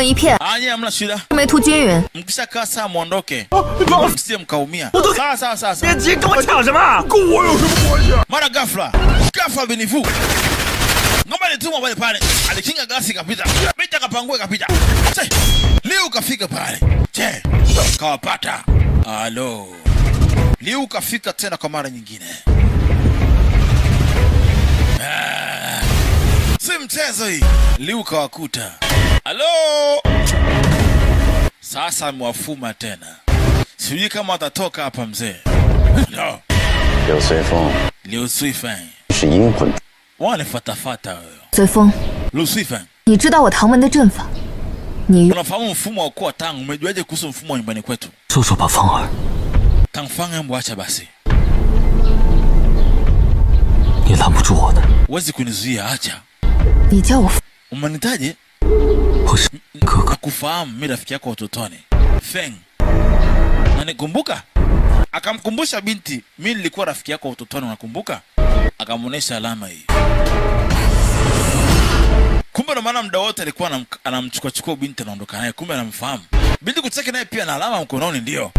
混一片。Anya hamna shida. 没图均匀。Mkishakaa saa muondoke. Msije mkaumia. Sawa. 别急，跟我抢什么？跟我有什么关系？ Mara ghafla binivu. Ngoma ilitumwa pale. Alikinga gasi kapita. Mita kapangue kapita. Liu kafika pale. Kawapata. Alo. Liu kafika tena kwa mara nyingine. Si mchezo hii. Liu kawakuta. Alo. Sasa mwafuma tena. Sijui kama atatoka hapa mzee. No. Liu Suifeng. 是阴魂。 Wanifatafata wewe. 随风。 Liu Suifeng. 你知道我唐门的阵法？你 Unafahamu mfumo wa kuwa tangu, umejuaje kuhusu mfumo wa nyumbani kwetu? 说说把芳儿。 Tangfang hebu acha basi. 你拦不住我的。 Huwezi kunizuia, acha. 你叫我 Umenitaje? 我是哥哥。 Kufahamu mimi rafiki yako utotoni. Feng. Unanikumbuka? Akamkumbusha binti, mimi nilikuwa rafiki yako utotoni, unakumbuka? Akamuonesha alama hii. Kumbe ndo maana muda wote alikuwa anamchukua binti anaondoka naye, kumbe anamfahamu. Binti kutaka naye pia na alama mkononi ndio.